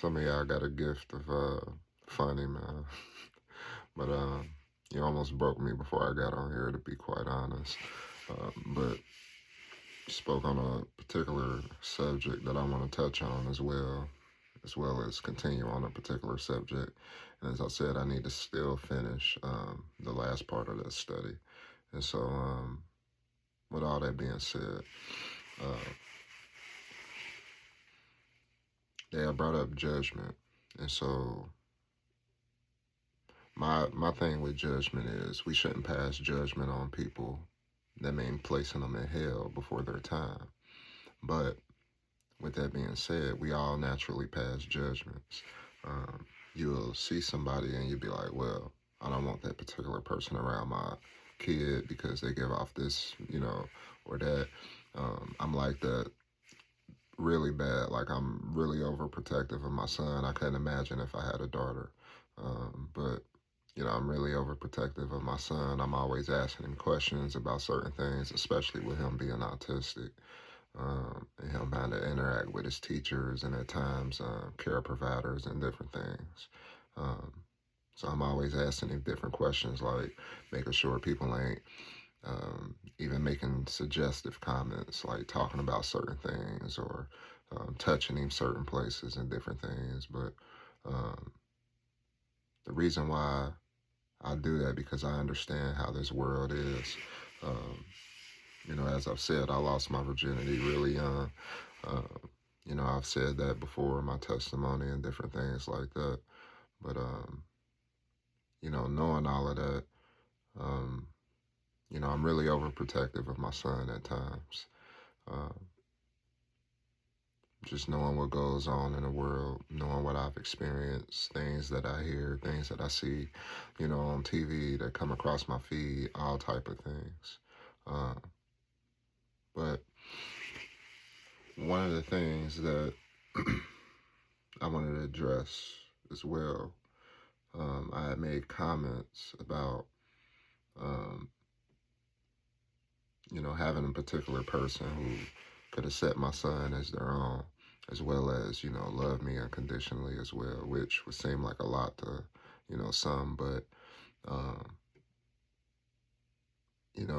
Some of y'all got a gift of funny, man. But you almost broke me before I got on here, to be quite honest. But you spoke on a particular subject that I want to touch on as well as continue on a particular subject. And as I said, I need to still finish the last part of that study. And so, with all that being said, uh, yeah, I brought up judgment. And so my thing with judgment is we shouldn't pass judgment on people that mean placing them in hell before their time. But with that being said, we all naturally pass judgments. You'll see somebody and you'll be like, well, I don't want that particular person around my kid because they give off this, or that. I'm like that really bad. Like I'm really overprotective of my son. I couldn't imagine if I had a daughter. But I'm really overprotective of my son. I'm always asking him questions about certain things, especially with him being autistic, and him having to interact with his teachers and at times care providers and different things. Um, so I'm always asking him different questions, like making sure people ain't even making suggestive comments, like talking about certain things or touching him certain places and different things. But um, the reason why I do that because I understand how this world is. Um, as I've said, I lost my virginity really young. I've said that before in my testimony and different things like that. But, knowing all of that, um, I'm really overprotective of my son at times. Um, just knowing what goes on in the world, knowing what I've experienced, things that I hear, things that I see, on TV that come across my feed, all type of things. Uh, but one of the things that I wanted to address as well, I had made comments about, um, having a particular person who could accept my son as their own, as well as, love me unconditionally as well, which would seem like a lot to, some, but, um,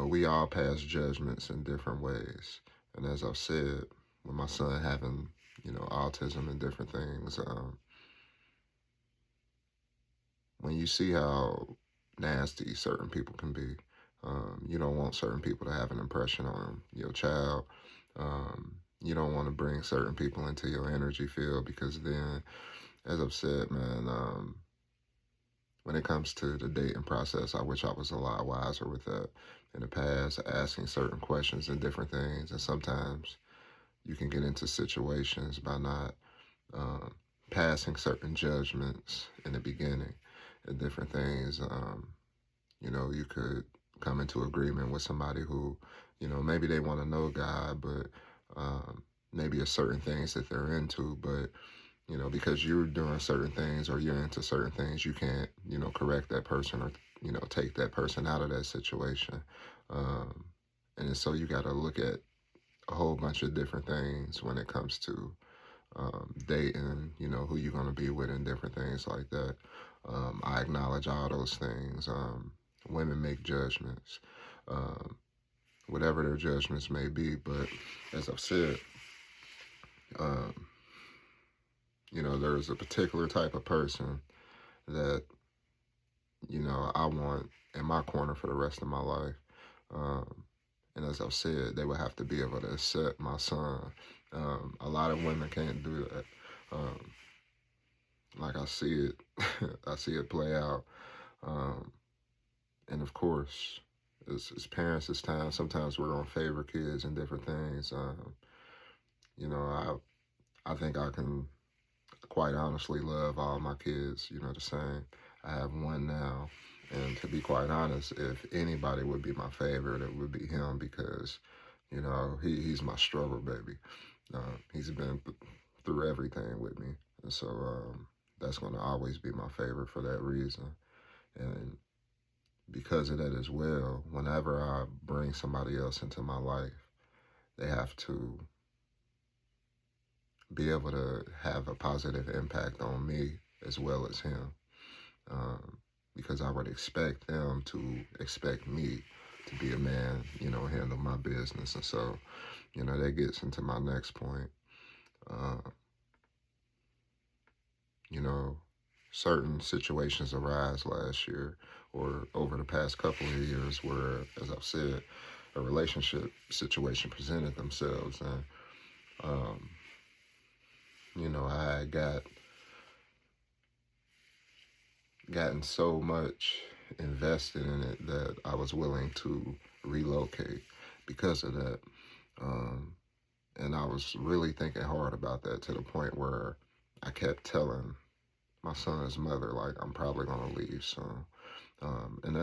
we all pass judgments in different ways. And as I've said, with my son having, autism and different things, when you see how nasty certain people can be, you don't want certain people to have an impression on your child. You don't want to bring certain people into your energy field because then, as I've said, man, when it comes to the dating process, I wish I was a lot wiser with that in the past, asking certain questions and different things. And sometimes you can get into situations by not um, passing certain judgments in the beginning and different things. You could come into agreement with somebody who, maybe they want to know God, but maybe it's certain things that they're into, but because you're doing certain things or you're into certain things, you can't, correct that person or, take that person out of that situation. Um, and so you got to look at a whole bunch of different things when it comes to dating, who you're going to be with and different things like that. I acknowledge all those things. Women make judgments, um, whatever their judgments may be. But as I've said, um, there's a particular type of person that, I want in my corner for the rest of my life. Um, and as I've said, they would have to be able to accept my son. A lot of women can't do that. Um, like I see it, I see it play out. Um, and of course, as parents, it's time. Sometimes we're gonna favor kids and different things. I think I can quite honestly love all my kids. The same. I have one now, and to be quite honest, if anybody would be my favorite, it would be him because, he's my struggle baby. He's been through everything with me, and so that's going to always be my favorite for that reason. And because of that as well, whenever I bring somebody else into my life, they have to be able to have a positive impact on me as well as him. Because I would expect them to expect me to be a man, handle my business. And so, that gets into my next point. Uh, you know, certain situations arise last year or over the past couple of years where, as I've said, a relationship situation presented themselves. And, um, I gotten so much invested in it that I was willing to relocate because of that. Um, and I was really thinking hard about that to the point where I kept telling my son's mother, like, I'm probably going to leave soon. And